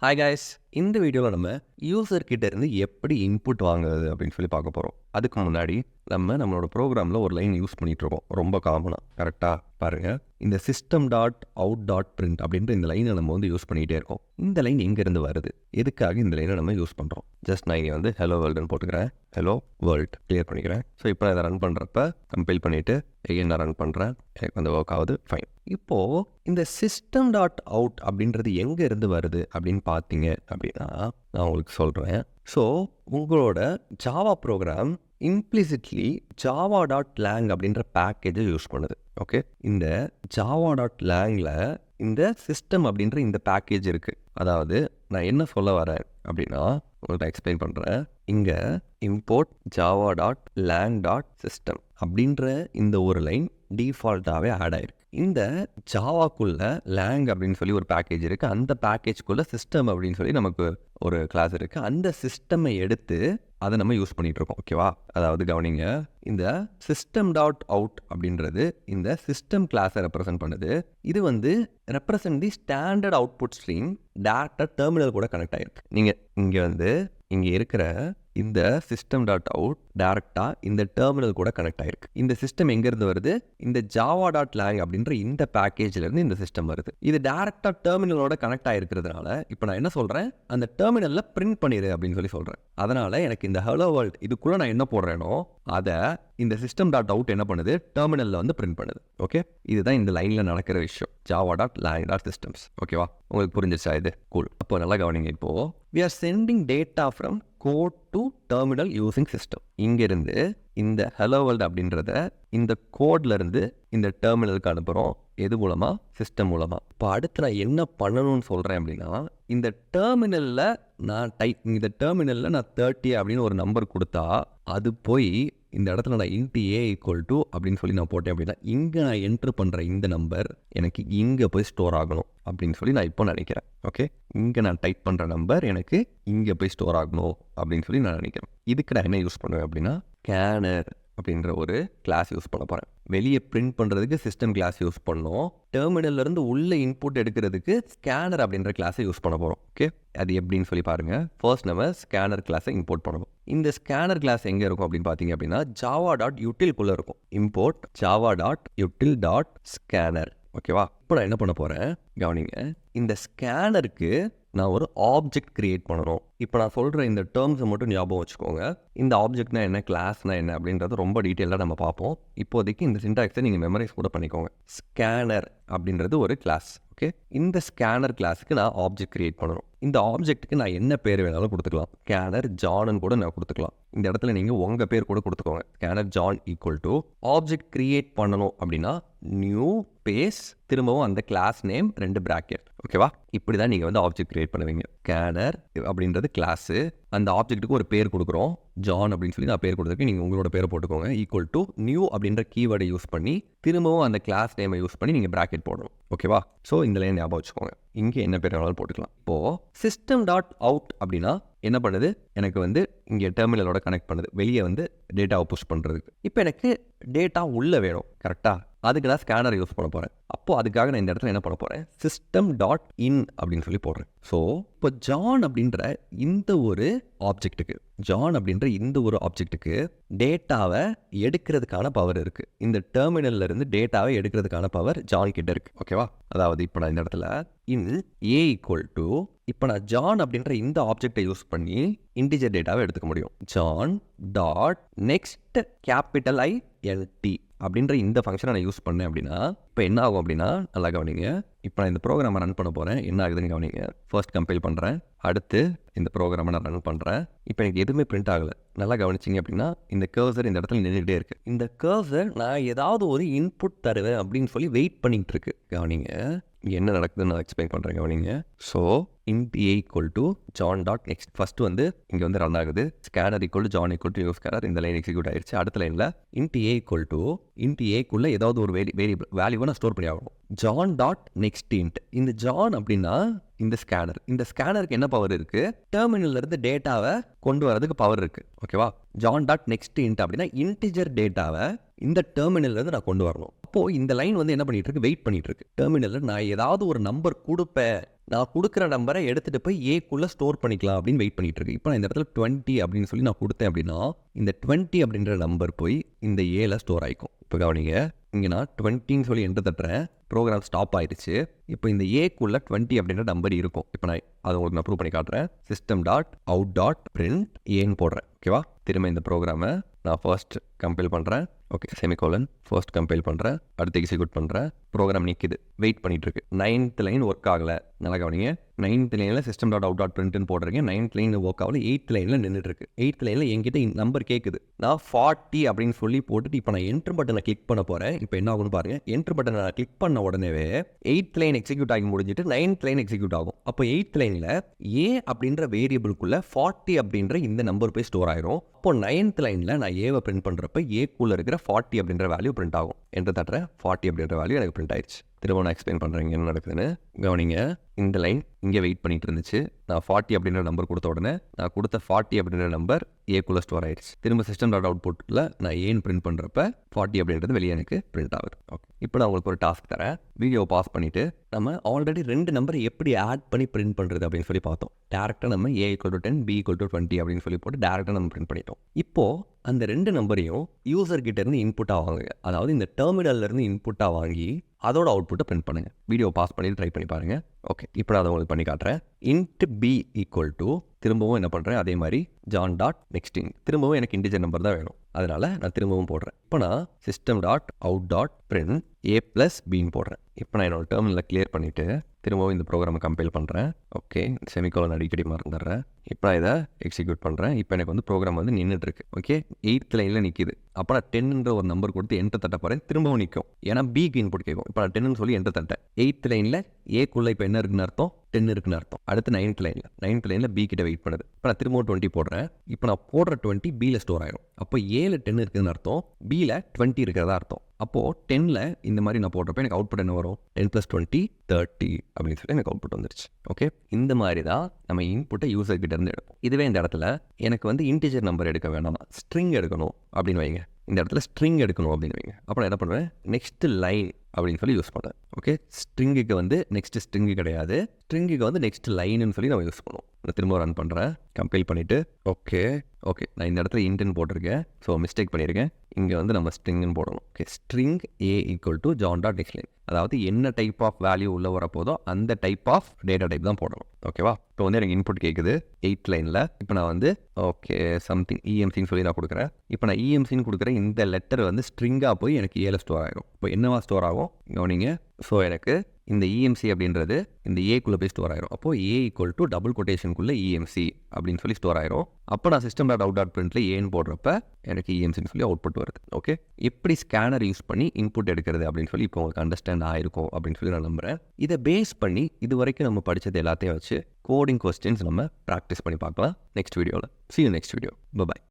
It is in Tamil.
ஹாய் காய்ஸ், இந்த வீடியோவில் நம்ம யூசர் கிட்ட இருந்து எப்படி இன்புட் வாங்குறது அப்படின்னு சொல்லி பார்க்க போகிறோம். அதுக்கு முன்னாடி நம்மளோட ப்ரோக்ராமில் ஒரு லைன் யூஸ் பண்ணிட்டு இருக்கோம், ரொம்ப காமனாக. கரெக்டாக பாருங்கள், இந்த system.out.print அப்படின்ற இந்த லைனை நம்ம யூஸ் பண்ணிகிட்டே இருக்கோம். இந்த லைன் எங்கேருந்து வருது, எதுக்காக இந்த லைனை நம்ம யூஸ் பண்ணுறோம்? ஜஸ்ட் நான் இங்கே ஹலோ வேர்ல்டுன்னு போட்டுக்கிறேன், ஹலோ வேர்ல்டு கிளியர் பண்ணிக்கிறேன். ஸோ இப்போ நான் இதை ரன் பண்ணுறப்ப கம்பைல் பண்ணிவிட்டு எகைன் நான் ரன் பண்ணுறேன், எனக்கு ஒர்க் ஆகுது, ஃபைன். இப்போது இந்த system.out அப்படின்றது எங்கே இருந்து வருது அப்படின்னு பார்த்தீங்க அப்படின்னா நான் உங்களுக்கு சொல்கிறேன். ஸோ உங்களோட ஜாவா ப்ரோக்ராம் இம்ப்ளிசிட்லி java.lang அப்படின்ற பேக்கேஜை யூஸ் பண்ணுது. ஓகே, இந்த java.langல இந்த சிஸ்டம் அப்படின்ற இந்த பேக்கேஜ் இருக்குது. அதாவது நான் என்ன சொல்ல வரேன் அப்படின்னா உங்கள்கிட்ட எக்ஸ்பிளைன் பண்ணுறேன். இங்கே import java.lang.system அப்படின்ற இந்த ஒரு லைன் டிஃபால்ட்டாகவே ஆட் ஆயிருக்கு. இந்த ஜாவாக்குள்ள லேங் அப்படின்னு சொல்லி ஒரு பேக்கேஜ் இருக்குது. அந்த பேக்கேஜ்குள்ள சிஸ்டம் அப்படின்னு சொல்லி நமக்கு ஒரு கிளாஸ் இருக்குது. அந்த சிஸ்டமை எடுத்து அதை நம்ம யூஸ் பண்ணிகிட்டு இருக்கோம். ஓகேவா? அதாவது கவனிங்க, இந்த system.out அப்படின்றது இந்த சிஸ்டம் கிளாஸை ரெப்ரசென்ட் பண்ணுது. இது ரெப்ரசென்ட் தி ஸ்டாண்டர்ட் அவுட்புட் ஸ்ட்ரீம் டேரக்டாக டெர்மினல் கூட கனெக்ட் ஆகிருக்கு. நீங்கள் இங்கே இருக்கிற இந்த system.out டேரக்டாக இந்த டெர்மினல் கூட கனெக்ட் ஆகிருக்கு. இந்த சிஸ்டம் எங்கேருந்து வருது? இந்த java.lang அப்படின்ற இந்த பேக்கேஜ்லேருந்து இந்த சிஸ்டம் வருது. இது டேரக்டாக டெர்மினலோட கனெக்ட் ஆகிருக்கிறதுனால இப்போ நான் என்ன சொல்கிறேன், அந்த டெர்மினலில் பிரிண்ட் பண்ணிடு அப்படின்னு சொல்லி சொல்கிறேன். அதனால் எனக்கு இந்த ஹலோ வேர்ல்டு இதுக்குள்ளே நான் என்ன போடுறேனோ அதை இந்த system.out என்ன பண்ணுது, டெர்மினலில் பிரிண்ட் பண்ணுது. ஓகே, இதுதான் இந்த லைனில் நடக்கிற விஷயம், java.lang.systems. ஓகேவா? உங்களுக்கு புரிஞ்சிச்சா? இது கூல். அப்போ நல்லா கவனிங்க. இப்போது we are sending data from code to terminal using system. இங்கிருந்து இந்த ஹலோ வேர்ல்டு அப்படின்றத இந்த கோட்லேருந்து இந்த டெர்மினலுக்கு அனுப்புகிறோம். எது மூலமாக? சிஸ்டம் மூலமாக. இப்போ அடுத்து நான் என்ன பண்ணணும்னு சொல்கிறேன் அப்படின்னா, இந்த டெர்மினலில் நான் 30 அப்படின்னு ஒரு நம்பர் கொடுத்தா அது போய் இந்த இடத்துல நான் int a = அப்படின்னு சொல்லி நான் போட்டேன் அப்படின்னா இங்கே நான் என்ட்ரு பண்ணுற இந்த நம்பர் எனக்கு இங்கே போய் ஸ்டோர் ஆகணும் அப்படின்னு சொல்லி நான் இப்போ நினைக்கிறேன். ஓகே, இங்கே நான் டைப் பண்ணுற நம்பர் எனக்கு இங்கே போய் ஸ்டோர் ஆகணும் அப்படின்னு சொல்லி நான் நினைக்கிறேன். இதுக்கு நான் என்ன யூஸ் பண்ணுவேன் அப்படின்னா ஸ்கேனர் அப்படின்ற ஒரு கிளாஸ் யூஸ் பண்ண போகிறேன். வெளியே பிரிண்ட் பண்ணுறதுக்கு சிஸ்டம் கிளாஸ் யூஸ் பண்ணோம், டெர்மினல்லேருந்து உள்ள இன்புட் எடுக்கிறதுக்கு ஸ்கேனர் அப்படின்ற கிளாஸை யூஸ் பண்ண போகிறோம். ஓகே, அது எப்படின்னு சொல்லி பாருங்கள். ஃபர்ஸ்ட் நம்ம ஸ்கேனர் கிளாஸை இம்போர்ட் பண்ணுவோம். இந்த ஸ்கேனர் கிளாஸ் எங்கே இருக்கும் அப்படின்னு பார்த்தீங்க அப்படின்னா java.util-குள்ளே இருக்கும். import java.util.scanner. ஓகேவா? இப்போ நான் என்ன பண்ண போகிறேன், கவனிங்க. இந்த ஸ்கேனருக்கு நான் ஒரு ஆப்ஜெக்ட் கிரியேட் பண்ணணும். இப்போ நான் சொல்கிற இந்த டேர்ம்ஸை மட்டும் ஞாபகம் வச்சுக்கோங்க. இந்த ஆப்ஜெக்ட்னா என்ன, கிளாஸ்னா என்ன அப்படின்றது ரொம்ப டீட்டெயிலாக நம்ம பார்ப்போம். இப்போதைக்கு இந்த சின்டாக்ஸை நீங்கள் மெமரைஸ் கூட பண்ணிக்கோங்க. ஸ்கேனர் அப்படின்றது ஒரு கிளாஸ். ஓகே, இந்த ஸ்கேனர் கிளாஸுக்கு நான் ஆப்ஜெக்ட் கிரியேட் பண்ணணும். இந்த ஆப்ஜெக்ட்டுக்கு நான் என்ன பேர் வேணாலும் கொடுத்துக்கலாம். ஸ்கேனர் ஜான்னு கூட நான் கொடுத்துக்கலாம். இந்த இடத்துல நீங்கள் உங்கள் பேர் கூட கொடுத்துக்கோங்க. ஸ்கேனர் ஜான் = ஆப்ஜெக்ட் கிரியேட் பண்ணணும் அப்படின்னா நியூ பேஸ் திரும்பவும் அந்த கிளாஸ் நேம் 2 பிராக்கெட். ஓகேவா? இப்படி தான் நீங்கள் ஆப்ஜெக்ட் கிரியேட் பண்ணுவீங்க. ஸ்கேனர் அப்படின்றது கிளாஸு, அந்த ஆப்ஜெக்ட்டுக்கு ஒரு பேர் கொடுக்குறோம், ஜான் அப்படின்னு சொல்லி நான் பேர் கொடுத்துருக்கேன். நீங்கள் உங்களோட பேரை போட்டுக்கோங்க. நியூ அப்படின்ற கீவேர்டை யூஸ் பண்ணி திரும்பவும் அந்த கிளாஸ் நேமை யூஸ் பண்ணி நீங்கள் பிராக்கெட் போடணும். ஓகேவா? ஸோ இந்த லைன் ஞாபகம் வச்சுக்கோங்க. இங்கே என்ன பேர் வேணாலும் போட்டுக்கலாம். இப்போது system.out அப்படின்னா என்ன பண்ணுது, எனக்கு இங்கே டெர்மினலோட கனெக்ட் பண்ணுது, வெளியே டேட்டாவை புஷ் பண்ணுறதுக்கு. இப்போ எனக்கு டேட்டா உள்ளே வேணும். கரெக்டாக? அதுக்கு நான் ஸ்கேனர் யூஸ் பண்ண போகிறேன். அப்போது அதுக்காக நான் இந்த இடத்துல என்ன பண்ண போகிறேன், system.in அப்படின்னு சொல்லி போடுறேன். ஸோ இப்போ ஜான் அப்படின்ற இந்த ஒரு ஆப்ஜெக்ட்டுக்கு டேட்டாவை எடுக்கிறதுக்கான பவர் இருக்குது. இந்த டெர்மினல்ல இருந்து டேட்டாவை எடுக்கிறதுக்கான பவர் ஜான் கிட்ட இருக்குது. ஓகேவா? அதாவது இப்போ நான் இந்த இடத்துல a இப்போ நான் ஜான் அப்படின்ற இந்த ஆப்ஜெக்டை யூஸ் பண்ணி இன்டிஜர் டேட்டாவை எடுத்துக்க முடியும். ஜான் டாட் நெக்ஸ்ட் INT அப்படின்ற இந்த ஃபங்க்ஷனை நான் யூஸ் பண்ணேன் அப்படின்னா இப்போ என்ன ஆகும் அப்படின்னா, நல்லா கவனிங்க. இப்போ நான் இந்த ப்ரோக்ராமை ரன் பண்ண போகிறேன். என்ன ஆகுதுன்னு கவனிங்க. ஃபர்ஸ்ட் கம்பைல் பண்ணுறேன், அடுத்து இந்த ப்ரோக்ராமை நான் ரன் பண்ணுறேன். இப்போ எனக்கு எதுவுமே பிரிண்ட் ஆகலை. நல்லா கவனிச்சிங்க அப்படின்னா இந்த கர்சர் இந்த இடத்துல நின்றுக்கிட்டே இருக்குது. இந்த கர்சர் நான் ஏதாவது ஒரு இன்புட் தருவேன் அப்படின்னு சொல்லி வெயிட் பண்ணிகிட்டு இருக்கு. கவனிங்க, இங்கே என்ன நடக்குதுன்னு நான் எக்ஸ்பிளைன் பண்ணுறேன். கவனிங்க. So int a = john.next first இங்கே ரன் ஆகுது. Scanner = john = new scanner. இந்த லைன் எக்ஸிக்யூட் ஆயிடுச்சு. அடுத்த லைனில் int a க்குள்ளே ஏதாவது ஒரு வேல்யூவை நான் ஸ்டோர் பண்ணி ஆகணும். john.nextInt. இந்த ஜான் அப்படின்னா இந்த ஸ்கேனருக்கு என்ன பவர் இருக்குது, டெர்மினல்ல இருந்து டேட்டாவை கொண்டு வரதுக்கு பவர் இருக்குது. ஓகேவா? john.nextInt அப்படின்னா இன்டிஜர் டேட்டாவை இந்த டெர்மினல்ல இருந்து நான் கொண்டு வரணும். அப்போது இந்த லைன் என்ன பண்ணிட்டு இருக்கு, வெயிட் பண்ணிட்டு இருக்கு. டெர்மினலில் நான் ஏதாவது ஒரு நம்பர் கொடுப்பேன் நான் கொடுக்குற நம்பரை எடுத்துகிட்டு போய் ஏக்குள்ளே ஸ்டோர் பண்ணிக்கலாம் அப்படின்னு வெயிட் பண்ணிட்டு இருக்கு. இப்போ நான் இந்த இடத்துல 20 அப்படின்னு சொல்லி நான் கொடுத்தேன் அப்படின்னா இந்த 20 அப்படின்ற நம்பர் போய் இந்த ஏல ஸ்டோர் ஆகிக்கும். இப்போ கவனிங்க, இங்கே நான் 20ன்னு சொல்லி என்ட்ரு தட்டுறேன், ப்ரோக்ராம் ஸ்டாப் ஆயிடுச்சு. இப்போ இந்த ஏக்குள்ளே 20 அப்படின்ற நம்பர் இருக்கும். இப்போ நான் அதை உங்களுக்கு நான் ப்ரூவ் பண்ணி காட்டுறேன். system.out.print ஏன்னு போடுறேன். ஓகேவா? திரும்ப இந்த ப்ரோக்ராமை நான் ஃபர்ஸ்ட் கம்பைல் பண்ணுறேன். ஓகே, செமிகோலன் ஃபர்ஸ்ட் கம்பைல் பண்ணுறேன், அடுத்து எக்ஸிக்யூட் பண்ணுறேன். ப்ரோக்ராம் நிற்கிது, வெயிட் பண்ணிட்டு இருக்கு. 9th லைன் ஒர்க் ஆகலை. நல்லா கவனிங்க, 9th லைனில் system.out.printன்னு போடுறீங்க, 9th லைன் ஒர்க் ஆகல, 8th லைனில் நின்றுட்டு இருக்கு. 8th லைனில் என்கிட்ட நம்பர் கேட்குது. நான் 40 அப்படின்னு சொல்லி போட்டுட்டு இப்போ நான் என்ட்ரு பட்டனை கிளிக் பண்ண போகிறேன். இப்போ என்ன ஆகும்னு பாருங்க, என்ட்ரு பட்டனை நான் கிளிக் பண்ண உடனேவே 8th லைன் எக்ஸிக்யூட் ஆகி முடிஞ்சிட்டு 9th லைன் எக்ஸிக்யூட் ஆகும். அப்போ 8th லைனில் ஏ அப்படின்ற வேரியபிளுக்குள்ள 40 அப்படின்ற இந்த நம்பர் போய் ஸ்டோர் ஆயிரும். அப்போ 9th லைனில் நான் ஏவை பிரிண்ட் பண்ணுறப்ப ஏக்குள்ளே இருக்கிற 40 அப்படின்ற வேல்யூ பிரிண்ட் ஆகும். என்ட்ரு தட்டுறேன், 40 அப்படின்ற வேல்யூ எனக்கு பிரிண்ட் ஆயிடுச்சு. திரும்ப நான் எக்ஸ்பிளைன் பண்ணுறேன் என்ன நடக்குதுன்னு. கவனிங்க, இந்த லைன் இங்கே வெயிட் பண்ணிட்டு இருந்துச்சு. நான் 40 அப்படின்ற நம்பர் கொடுத்த உடனே நான் கொடுத்த 40 அப்படின்ற நம்பர் ஏக்குள்ளே ஸ்டோர் ஆயிடுச்சு. திரும்ப system.outputல நான் ஏன் பிரிண்ட் பண்ணுறப்ப 40 அப்படின்றது வெளியே எனக்கு பிரிண்ட் ஆகுது. ஓகே, இப்போ நான் உங்களுக்கு ஒரு டாஸ்க் தரேன். வீடியோ பாஸ் பண்ணிவிட்டு நம்ம ஆல்ரெடி 2 நம்பரை எப்படி ஆட் பண்ணி பிரிண்ட் பண்ணுறது அப்படின்னு சொல்லி பார்த்தோம். டேரெக்டாக நம்ம A = 10 B = 20 அப்படின்னு சொல்லி போட்டு டேரெக்டாக நம்ம பிரிண்ட் பண்ணிட்டோம். இப்போது அந்த 2 நம்பரையும் யூசர் கிட்ட இருந்து இன்புட்டாக வாங்குங்க. அதாவது இந்த டெர்மினல்ல இருந்து இன்புட்டாக வாங்கி அதோட அவுட்புட்டை பிரிண்ட் பண்ணுங்க. வீடியோ பாஸ் பண்ணிட்டு ட்ரை பண்ணி பாருங்க. ஓகே, இப்போ நான் அதை உங்களுக்கு பண்ணி காட்டுறேன். int b = திரும்பவும் என்ன பண்ணுறேன், அதே மாதிரி john.nexting. திரும்பவும் எனக்கு இன்டிஜர் நம்பர் தான் வேணும், அதனால நான் திரும்பவும் போடுறேன். இப்போ நான் system.out.print a + bன்னு போடுறேன். இப்போ நான் என்னோட டெர்மினலை கிளியர் பண்ணிவிட்டு திரும்பவும் இந்த ப்ரோக்ராமை கம்பைல் பண்ணுறேன். ஓகே, செமிகோலன் அடிக்கடி மறந்துடுறேன். இப்போ நான் இதை எக்ஸிக்யூட் பண்ணுறேன். இப்போ எனக்கு வந்து ப்ரோக்ராம் வந்து நின்றுட்டுருக்கு. ஓகே, 8th லைனில் நிற்கிது. அப்போ நான் 10ன்ற ஒரு நம்பர் கொடுத்து என்ட்ரு தட்ட போகிறேன். திரும்பவும் நிற்கும், ஏன்னா பிக்கு இன்புட் கேட்கும். இப்போ நான் 10ன்னு சொல்லி என்ட்ரு தட்டேன். 8th லைனில் ஏக்குள்ளே இப்போ என்ன இருக்குன்னு அர்த்தம், 10 இருக்குன்னு அர்த்தம். அடுத்து 9th லைனில் பி கிட்ட வெயிட் பண்ணுது. இப்போ நான் திரும்பவும் 20 போடுறேன். இப்போ நான் போடுற 20 பியில் ஸ்டோர் ஆயிரும். அப்போ ஏல 10 இருக்குதுன்னு அர்த்தம், பியில் 20 இருக்கிறதா அர்த்தம். அப்போது 10ல் இந்த மாதிரி நான் போடுறப்ப எனக்கு அவுட்புட் என்ன வரும், 10 + 20 30 அப்படின்னு சொல்லி எனக்கு அவுட்புட் வந்துருச்சு. ஓகே, இந்த மாதிரி தான் நம்ம இன்புட்டை யூசர் கிட்ட இருந்து எடுப்போம். இதுவே இந்த இடத்துல எனக்கு வந்து இன்டிஜர் நம்பர் எடுக்க வேணாம், ஸ்ட்ரிங் எடுக்கணும் அப்படின்னு வைங்க. இந்த இடத்துல ஸ்ட்ரிங் எடுக்கணும் அப்படின்னு வைங்க. அப்போ நான் என்ன பண்ணுவேன், நெக்ஸ்ட் லைன் அப்படின்னு சொல்லி யூஸ் பண்ணுவேன். ஓகே, ஸ்ட்ரிங்குக்கு வந்து நெக்ஸ்ட் ஸ்ட்ரிங்கு கிடையாது, ஸ்ட்ரிங்குக்கு வந்து நெக்ஸ்ட் லைன்னு சொல்லி நம்ம யூஸ் பண்ணுவோம். நான் திரும்ப ரன் பண்ணுறேன், கம்பைல் பண்ணிவிட்டு ஓகே நான் இந்த இடத்துல இன்ட்னு போட்டிருக்கேன். ஸோ மிஸ்டேக் பண்ணியிருக்கேன். இங்கே வந்து நம்ம ஸ்ட்ரிங்னு போடணும். Okay, string a = john.nextLine. அதாவது என்ன டைப் ஆஃப் வேல்யூ உள்ளே வரப்போதோ அந்த டைப் ஆஃப் டேட்டா டைப் தான் போடணும். ஓகேவா? இப்போ வந்து எனக்கு இன்புட் கேட்குது 8th லைனில். இப்போ நான் வந்து ஓகே சம்திங் EMCன்னு சொல்லி நான் கொடுக்குறேன். இப்போ நான் EMCன்னு கொடுக்குறேன். இந்த லெட்டர் வந்து ஸ்ட்ரிங்காக போய் எனக்கு ஏல ஸ்டோர் ஆகிடும். இப்போ என்னவா ஸ்டோர் ஆகும் கவனிங்க. ஸோ எனக்கு இந்த EMC அப்படின்றது இந்த ஏக்குள்ளே போய் ஸ்டோர் ஆயிரும். அப்போது A = டபுள் கொட்டேஷனுக்குள்ளே EMC அப்படின்னு சொல்லி ஸ்டோர் ஆயிரும். அப்போ நான் system.out.printல ஏன்னு போடுறப்ப எனக்கு EMCன்னு சொல்லி அவுட்புட் வருது. ஓகே, எப்படி ஸ்கேனர் யூஸ் பண்ணி இன்புட் எடுக்கிறது அப்படின்னு சொல்லி இப்போ உங்களுக்கு அண்டர்ஸ்டாண்ட் ஆயிருக்கும் அப்படின்னு சொல்லி நான் நம்புகிறேன். இதை பேஸ் பண்ணி இது வரைக்கும் நம்ம படித்தது எல்லாத்தையும் வச்சு கோடிங் கொஸ்டின்ஸ் நம்ம ப்ராக்டிஸ் பண்ணி பார்க்கலாம் நெக்ஸ்ட் வீடியோவில். See you next video. Bye bye.